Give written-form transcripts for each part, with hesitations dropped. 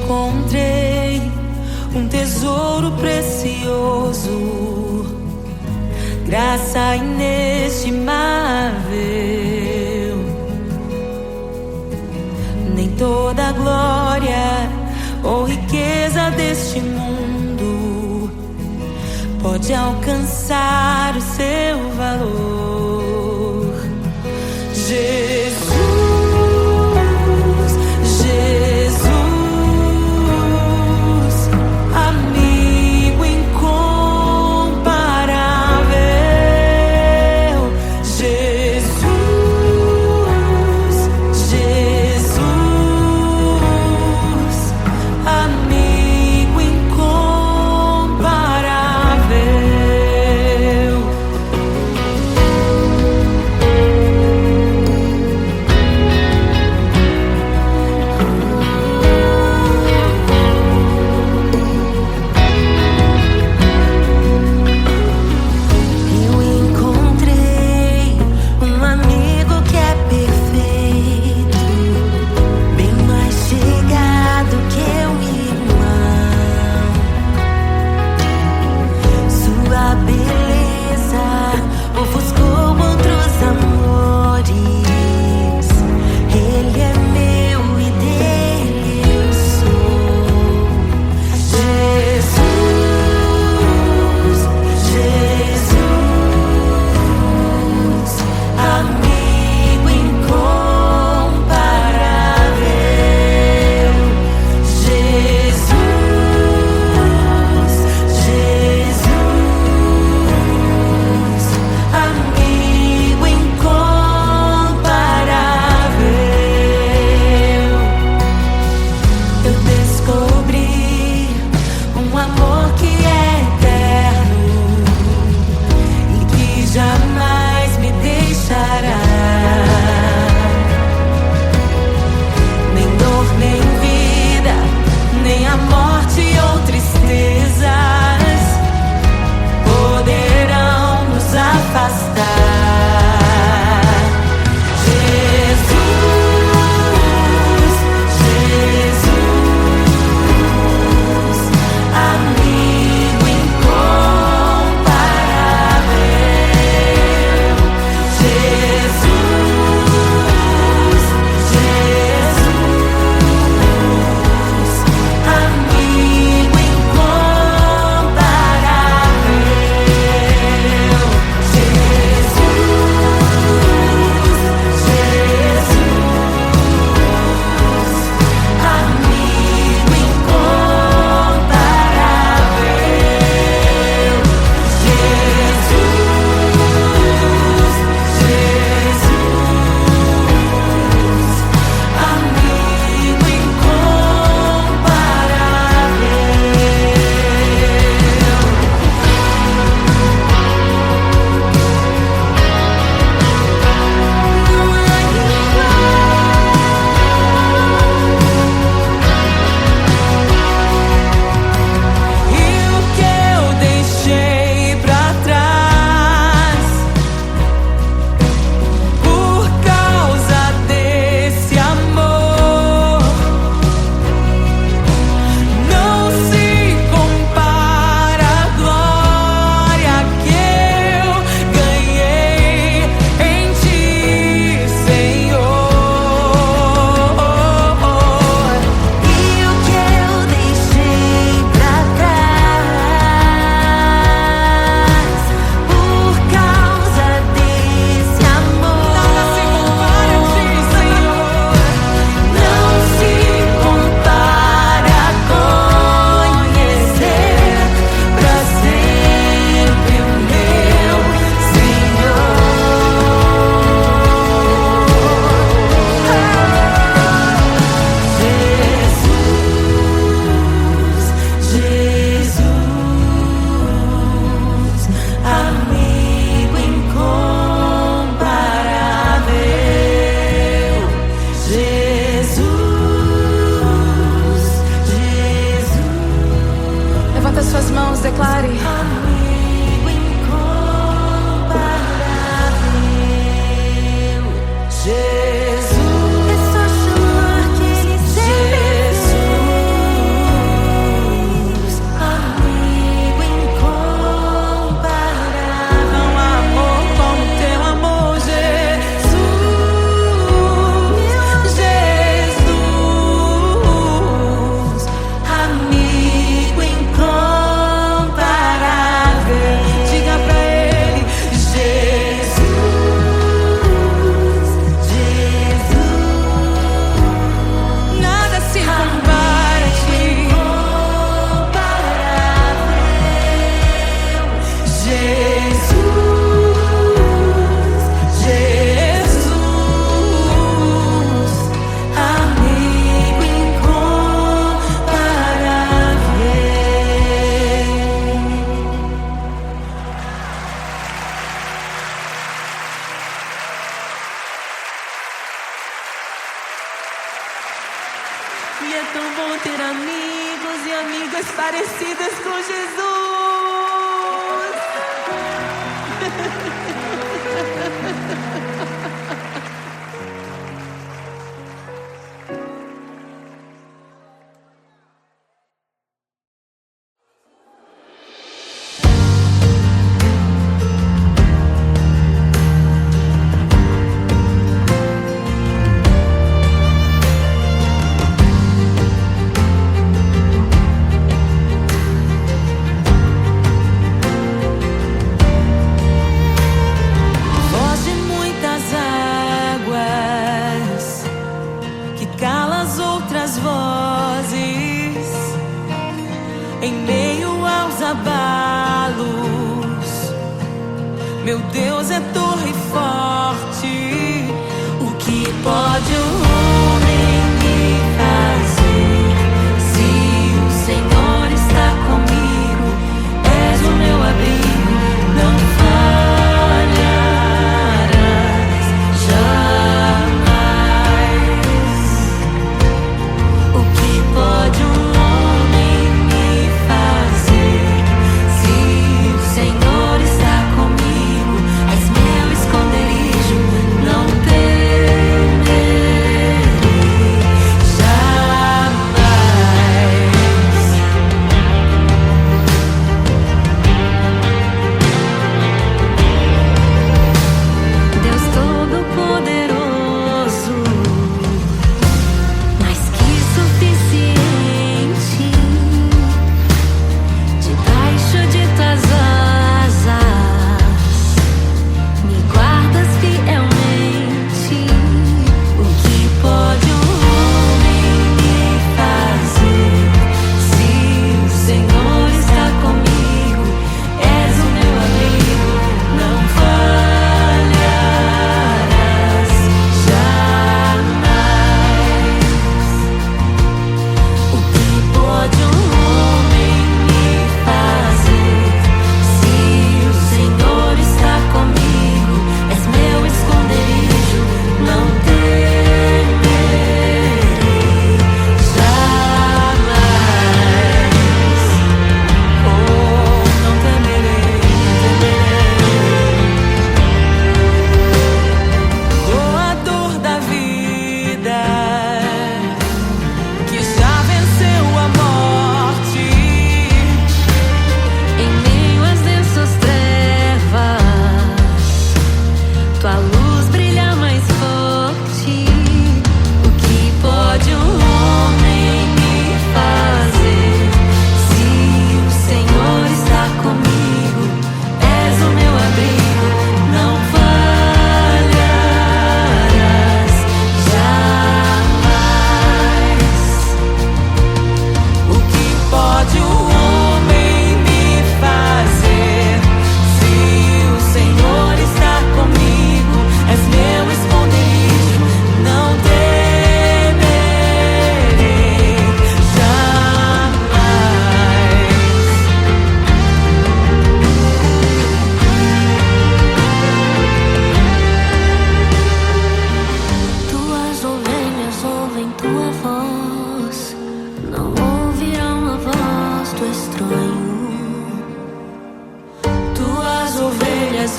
encontrei um tesouro precioso, graça inestimável. Nem toda a glória ou riqueza deste mundo pode alcançar o seu valor. Jesus, Jesus, amigo incomparável. Jesus, Jesus, amigo incomparável. E é tão bom ter amigos e amigas parecidas com Jesus. Em meio aos abalos, meu Deus é torre forte. O que pode o homem me fazer? Se o Senhor está comigo, és o meu abrigo, não falharás jamais. O que pode um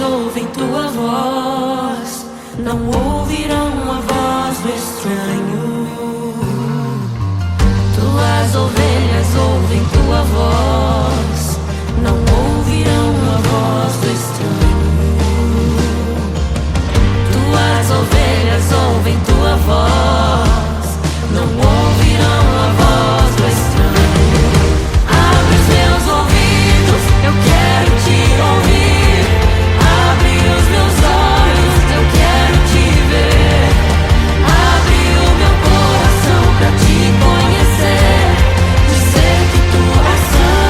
ouvem tua voz, não ouvirão a voz do estranho. Tuas ovelhas ouvem tua voz, não ouvirão a voz do estranho. Tuas ovelhas ouvem tua voz, não ouvirão a voz do estranho. Abre os meus ouvidos, eu quero te ouvir. Abre os meus olhos, eu quero te ver. Abre o meu coração pra te conhecer. Dizer que tu és santo.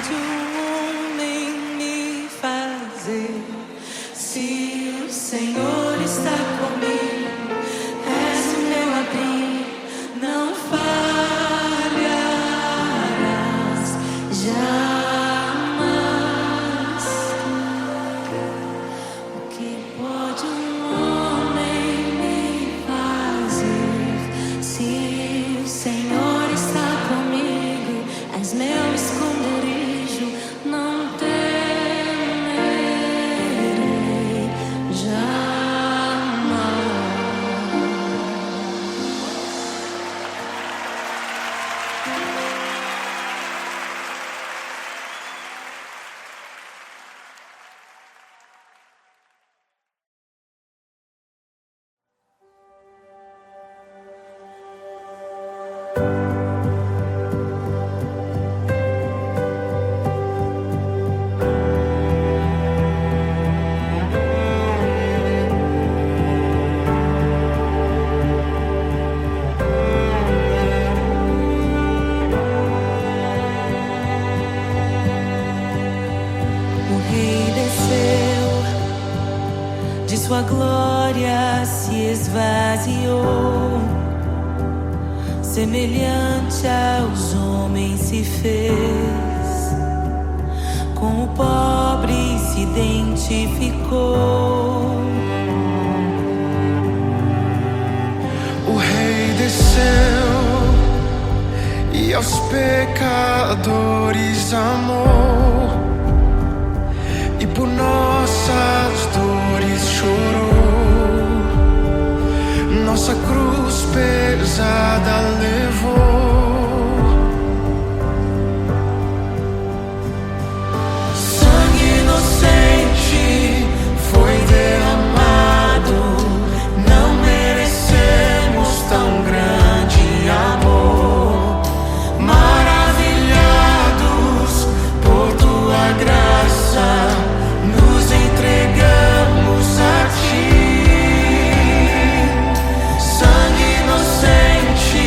pode um homem me fazer? Se o Senhor está comigo, és o meu abrigo, não falharás jamais. O que pode um homem me fazer? Se o Senhor está comigo, és meu esconderijo, não temerei sua glória se esvaziou, semelhante aos homens se fez, com o pobre se identificou. O Rei desceu e aos pecadores amou, e por nossas dores chorou, nossa cruz pesada levou. Sangue inocente foi derramado, não merecemos tão grande amor. Maravilhados por tua graça, nos entregamos a ti. Sangue inocente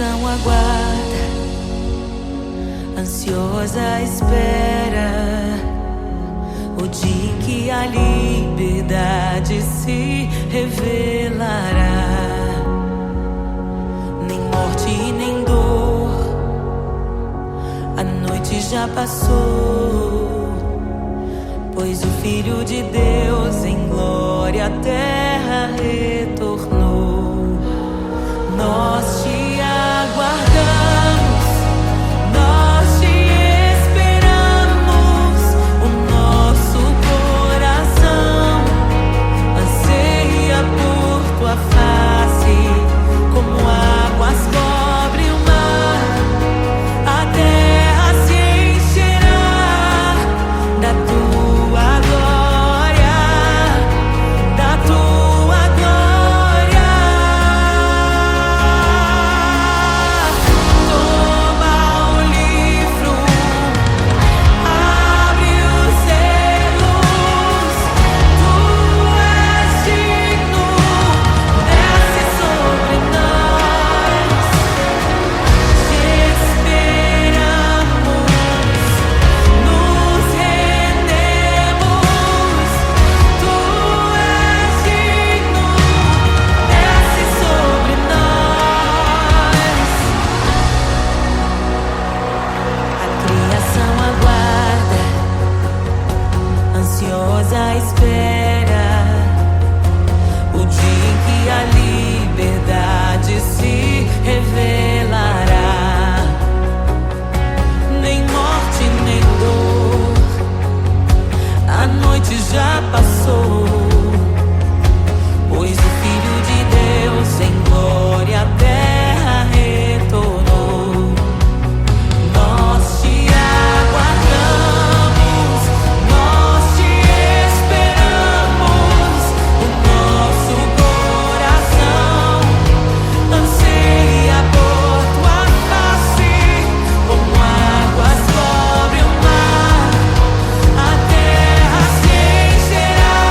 criação aguarda, ansiosa espera o dia em que a liberdade se revelará. Nem morte e nem dor, a noite já passou, pois o Filho de Deus em glória à terra retornou. Nós te aguardamos, nós te esperamos. O nosso coração anseia por tua face, como águas cobre o mar. A terra se encherá da tua glória, da tua glória. Toma o livro, abre os selos. Tu és digno, desce sobre nós. Te esperamos, nos rendemos. Tu és digno, desce sobre nós. A criação aguarda, ansiosa espera o dia em que a liberdade se revelará. Nem morte, nem dor, a noite já passou, pois o Filho de Deus em glória à terra retornou. Nós te aguardamos, nós te esperamos. O nosso coração anseia por tua face, como águas cobre o mar. A terra se encherá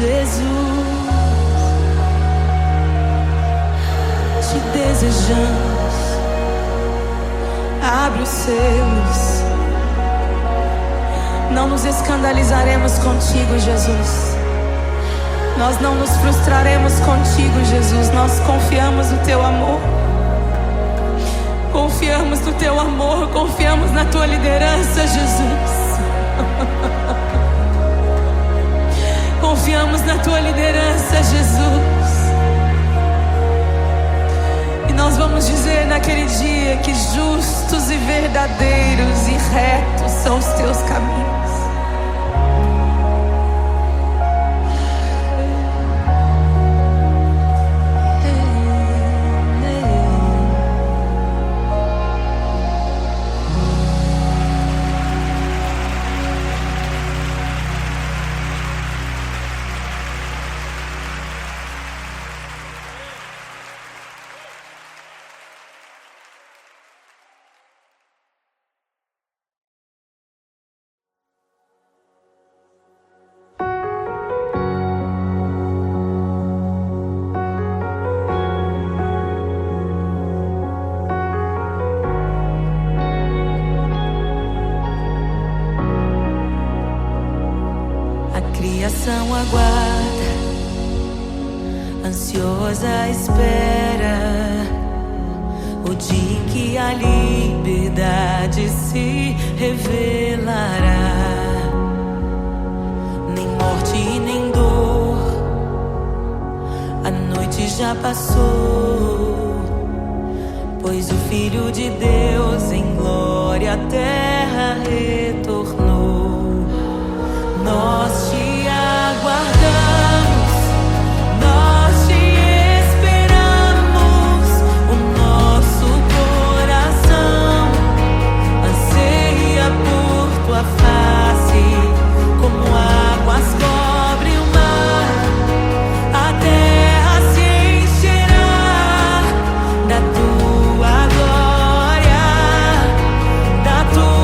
Jesus, te desejamos. Abre os selos. Não nos escandalizaremos contigo, Jesus. Nós não nos frustraremos contigo, Jesus. Nós confiamos no teu amor. Confiamos no teu amor. Confiamos na tua liderança, Jesus. Confiamos na tua liderança, Jesus. E nós vamos dizer naquele dia que justos e verdadeiros e retos são os teus caminhos. Criação aguarda, ansiosa espera o dia em que a liberdade se revelará. Nem morte nem dor, a noite já passou, pois o Filho de Deus em glória à terra retornou. Nós te aguardamos, nós te esperamos. O nosso coração anseia por tua face, como águas cobrem o mar. A terra se encherá da tua glória, da tua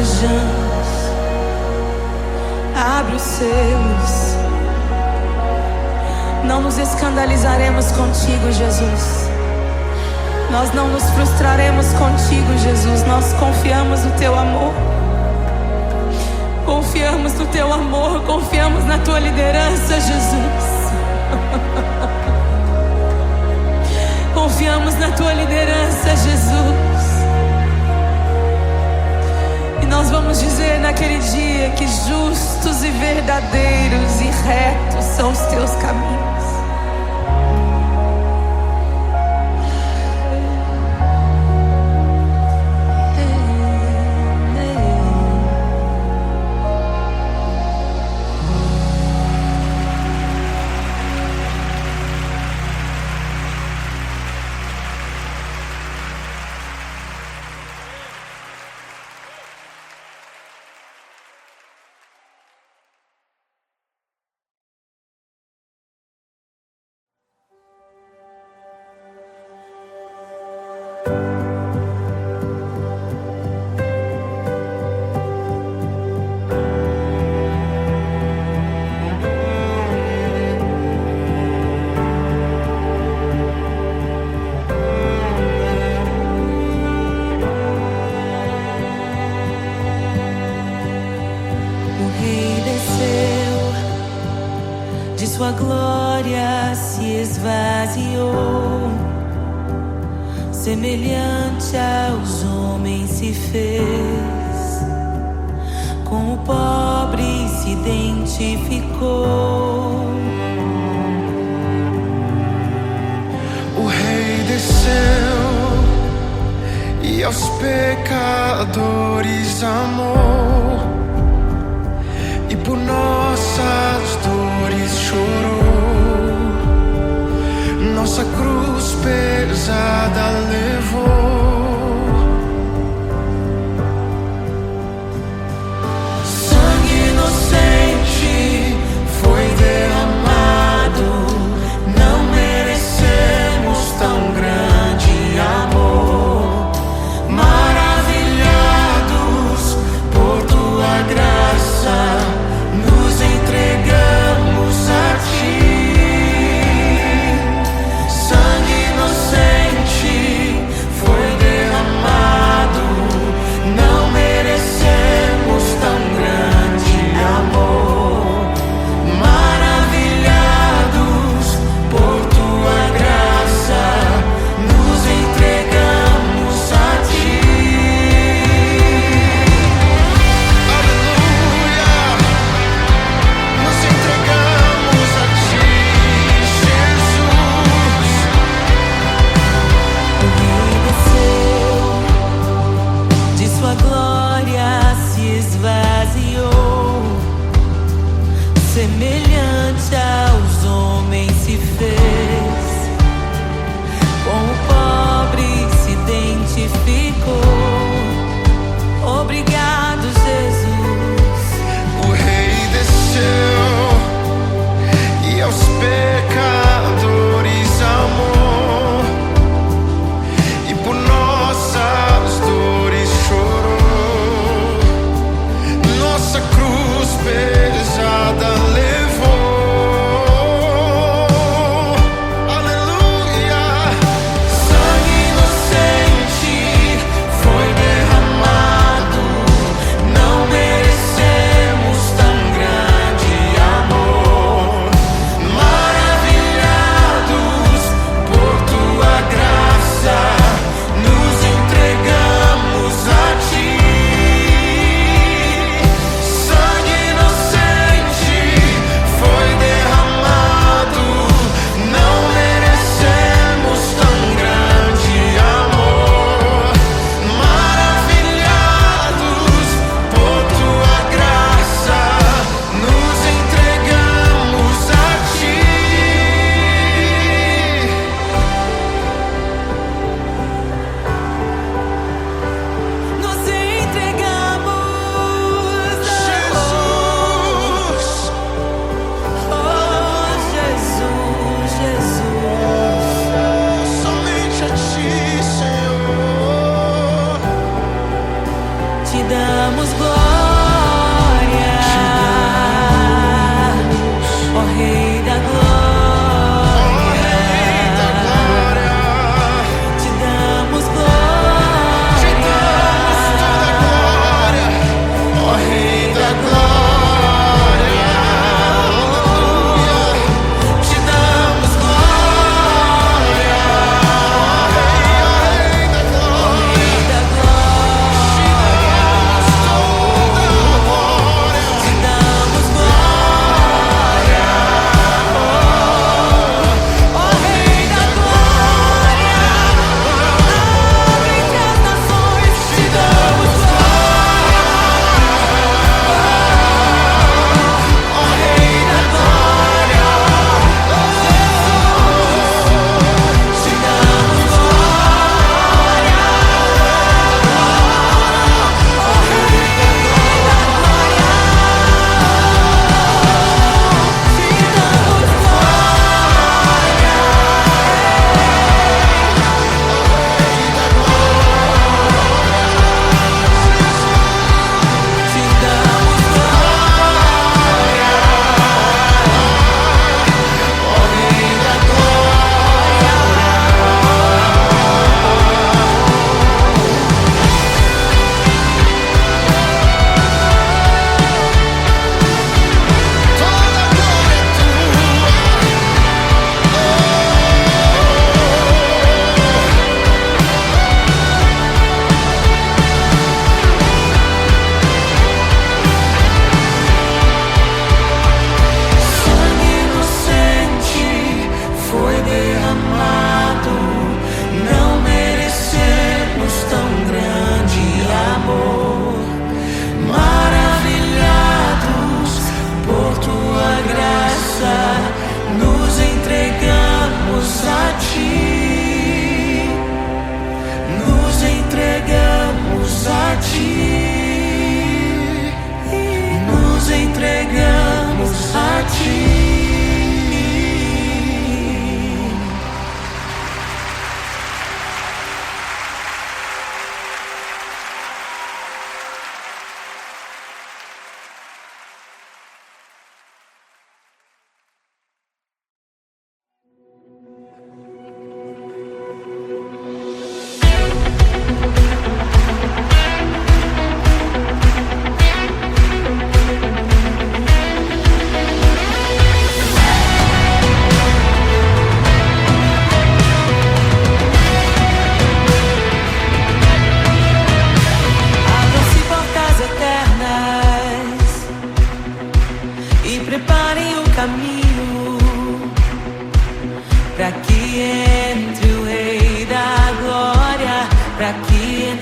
desejamos. Abre os selos. Não nos escandalizaremos contigo, Jesus. Nós não nos frustraremos contigo, Jesus. Nós confiamos no teu amor. Confiamos no teu amor. Confiamos na tua liderança, Jesus. Confiamos na tua liderança, Jesus. E nós vamos dizer naquele dia que justos e verdadeiros e retos são os teus caminhos. Sua glória se esvaziou, semelhante aos homens se fez, com o pobre se identificou. O Rei desceu e aos pecadores amou, e por nossas dores chorou, nossa cruz pesada levou. Sangue inocente foi derramado, não merecemos tão grande amor. Maravilhados por tua graça, nos entregamos a ti. Sangue inocente foi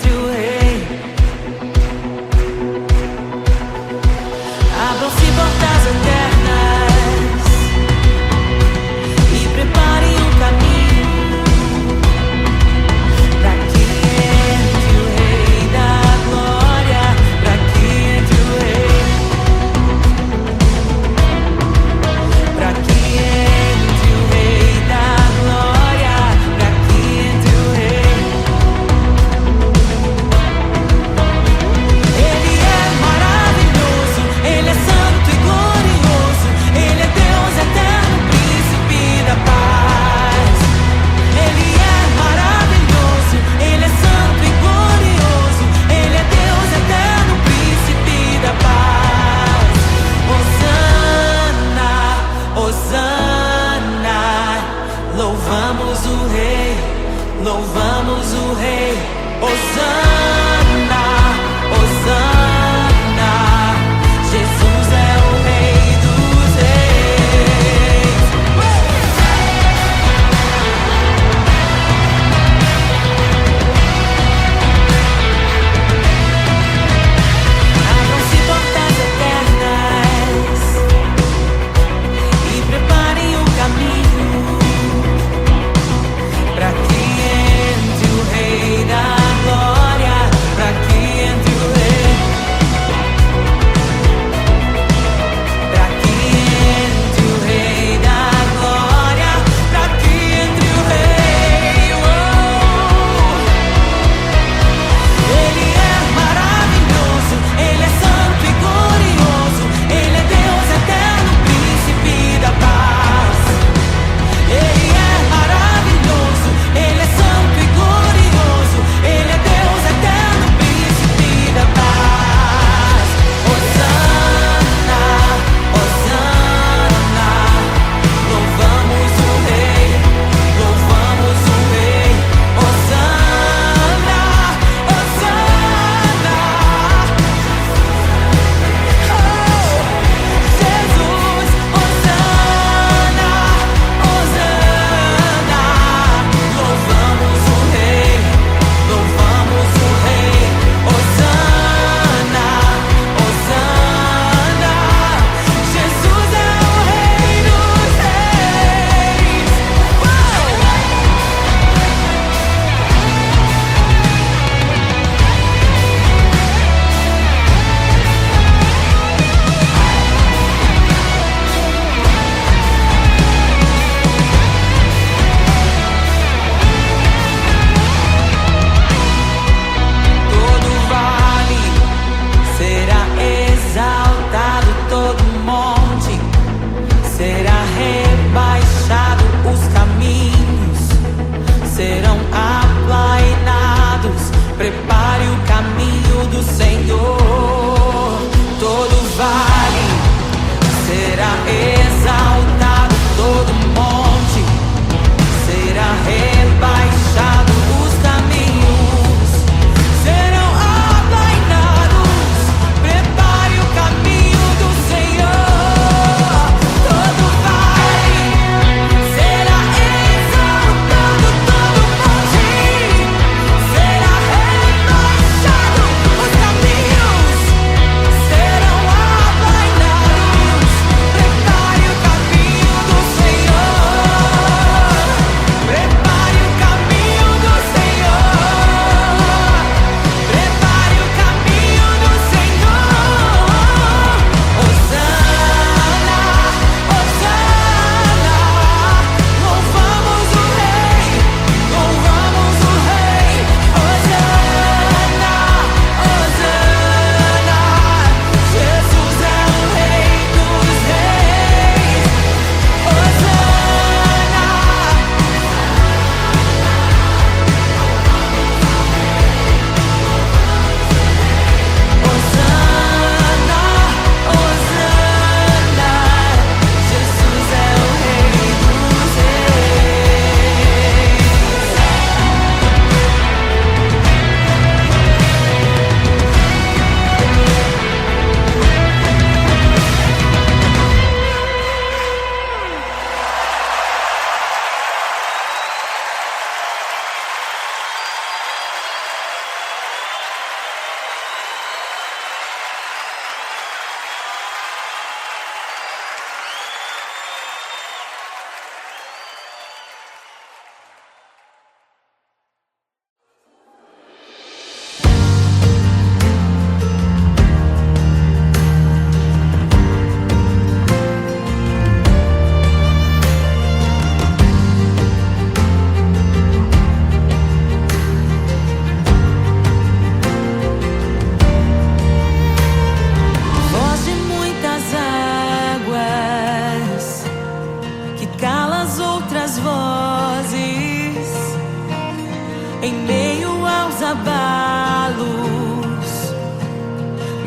entre o rei. Abram-se portas eternas e preparem um caminho pra que entre o rei da glória, pra que entre o rei, pra que entre o rei da glória, pra que entre o rei.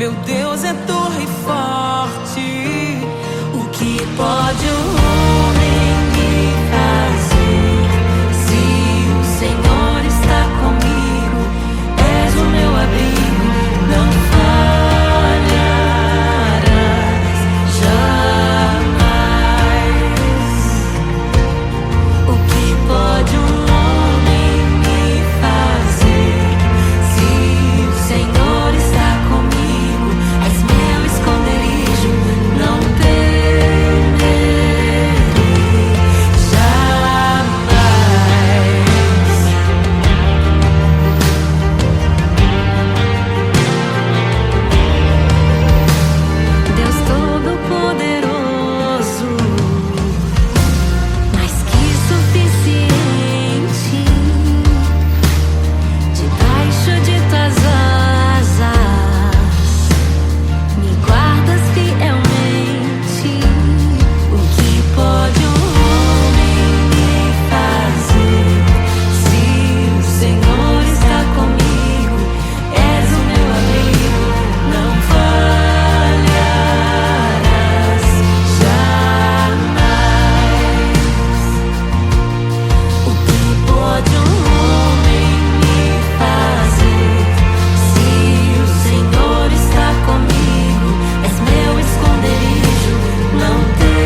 Meu Deus é torre forte. O que pode o homem me fazer? Se o Senhor está comigo, és o meu abrigo, não falharás jamais. O que pode um homem me fazer? Se o Senhor está comigo, és meu esconderijo, não temerei jamais. Deus Todo-Poderoso, mais que suficiente, debaixo de tuas asas me guardas fielmente. O que pode um homem me fazer? Se o Senhor está comigo, és o meu abrigo, não falharás jamais. O que pode um homem me fazer? Se o Senhor está comigo, és meu esconderijo, não temerei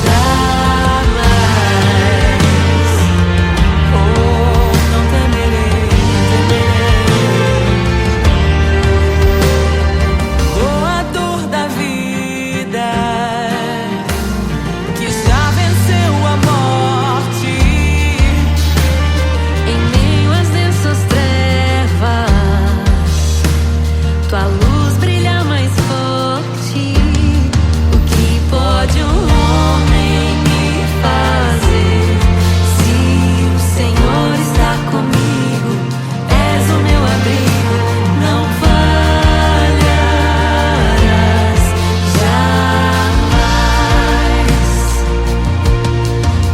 jamais. Oh, não temerei, não temerei. Doador da vida, que já venceu a morte. Em meio às densas trevas, tua luz brilha mais forte. O que pode um homem me fazer? Se o Senhor está comigo, és o meu abrigo, não falharás jamais.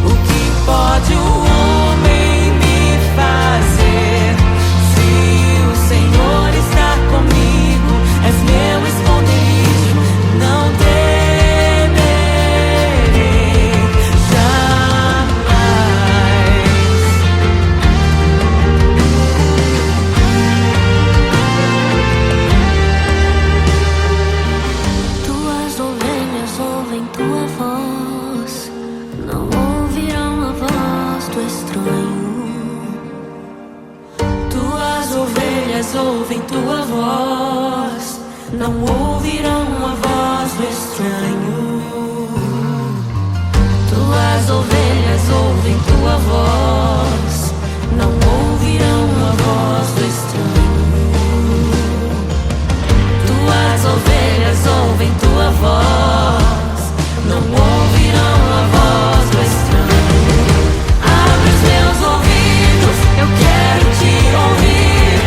O que pode o homem me fazer? Se o Senhor está comigo, és meu esconderijo, não temerei jamais. Tuas ovelhas ouvem tua voz, não ouvirão a voz do estranho. Tuas ovelhas ouvem tua voz, não ouvirão a voz do estranho. Tuas ovelhas ouvem tua voz, não ouvirão a voz do estranho. Tuas ovelhas ouvem tua voz, não ouvirão a voz do estranho. Abre os meus ouvidos, eu quero te ouvir.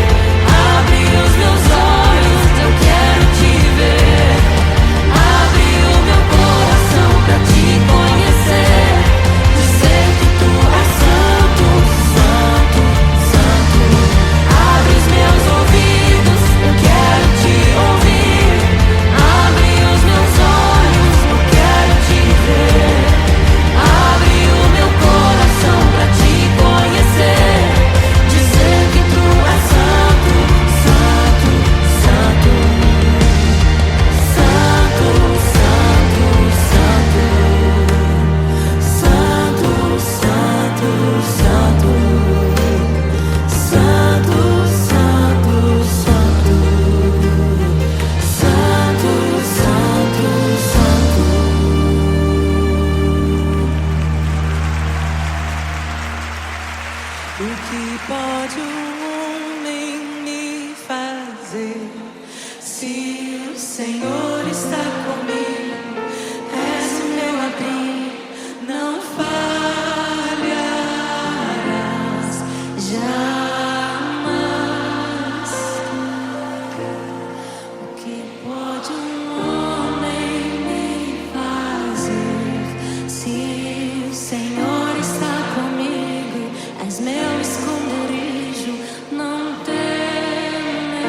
Abre os meus olhos, eu quero te ver. Abre o meu coração pra te conhecer. Dizer que tu és santo, santo, santo. Abre os meus ouvidos, eu quero te ouvir. Abre os meus olhos, eu quero te ver. Abre o meu coração pra te conhecer. Dizer que tu és santo, santo, santo. Santo, santo, santo. Santo, santo, santo. Santo, santo, santo. Santo, santo, santo. O que pode um homem me fazer? Se o Senhor está comigo, és o meu abrigo, não falharás jamais. O que pode um homem me fazer? Se o Senhor está comigo, és meu esconderijo, não temerei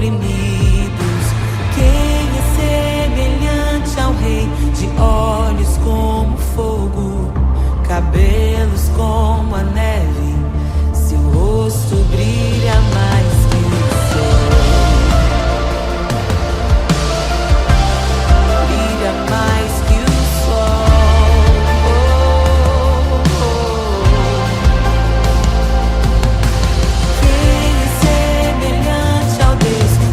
oprimidos. Quem é semelhante ao Rei, de olhos como fogo, cabelos como a neve, seu rosto brilha mais que o sol. Brilha mais que o sol. Quem é semelhante ao Deus que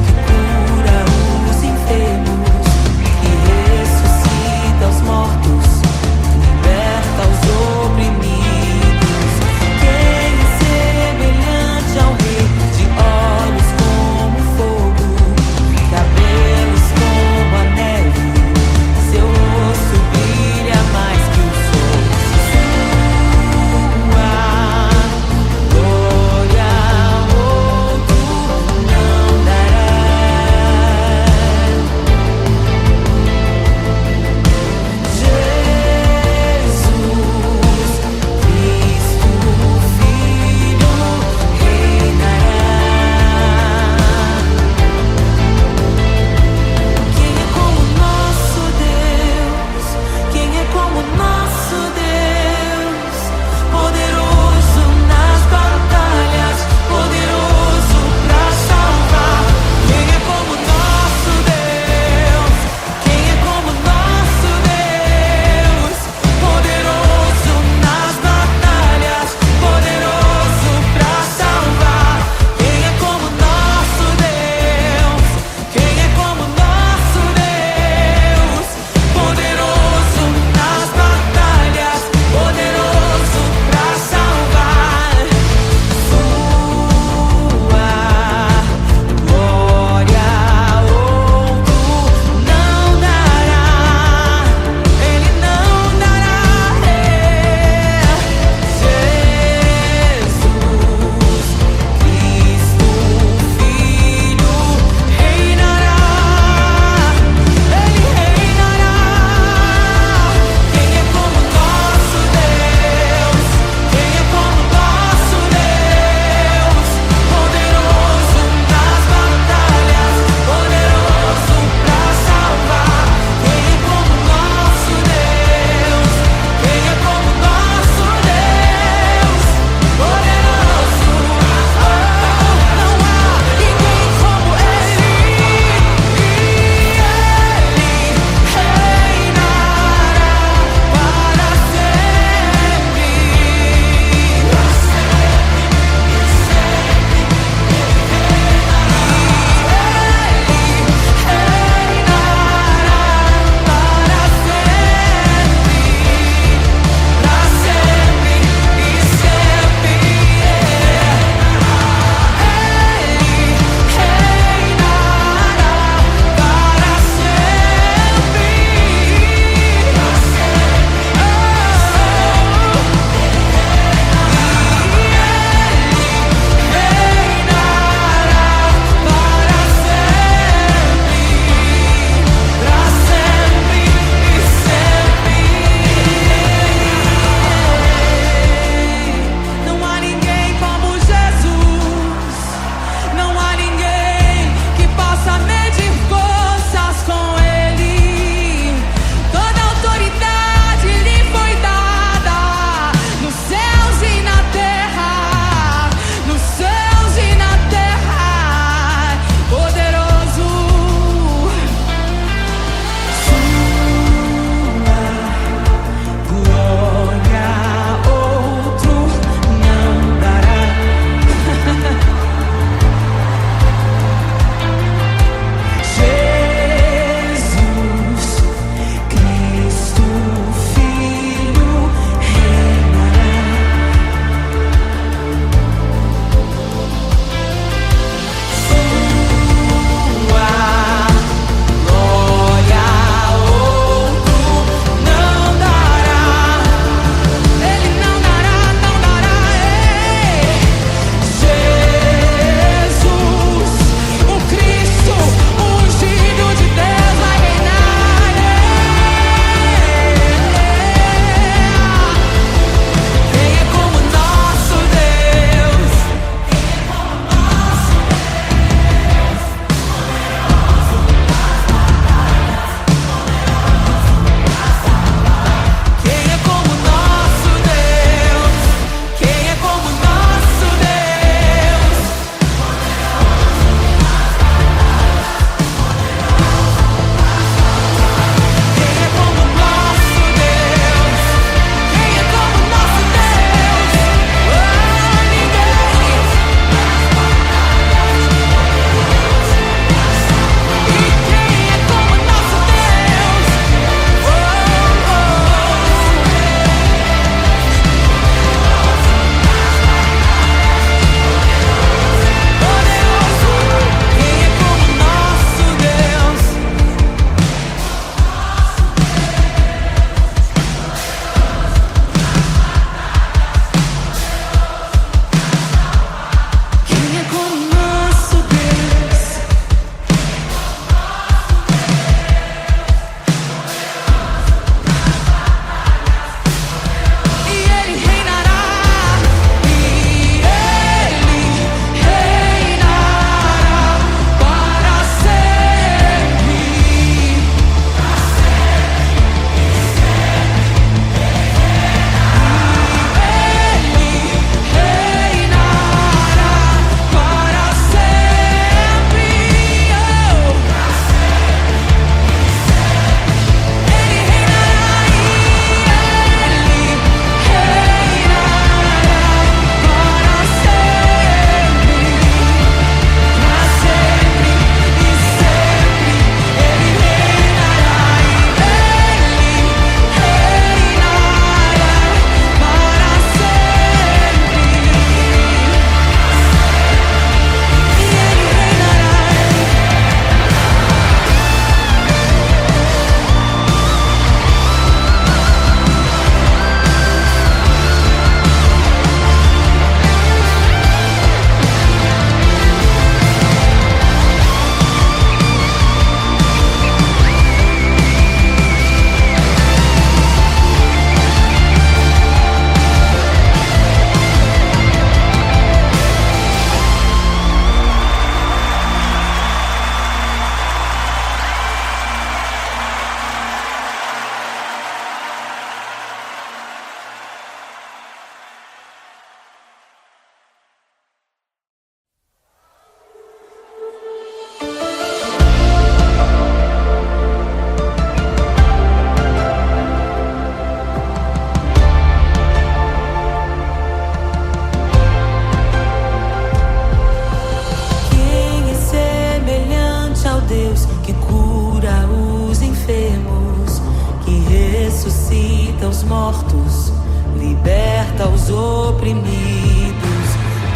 mortos, liberta os oprimidos.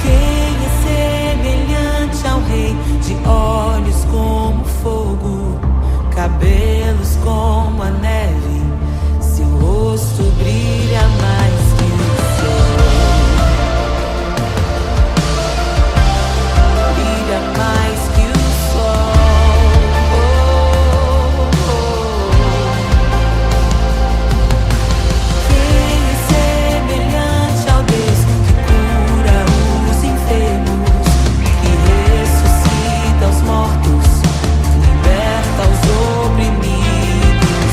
Quem é semelhante ao Rei, de olhos como fogo, cabelos como a neve, seu rosto brilha mais que o sol. Brilha mais que o sol. Quem é semelhante ao Deus que cura os enfermos, que ressuscita os mortos, liberta os oprimidos?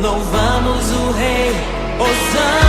louvamos o Rei. Hosana.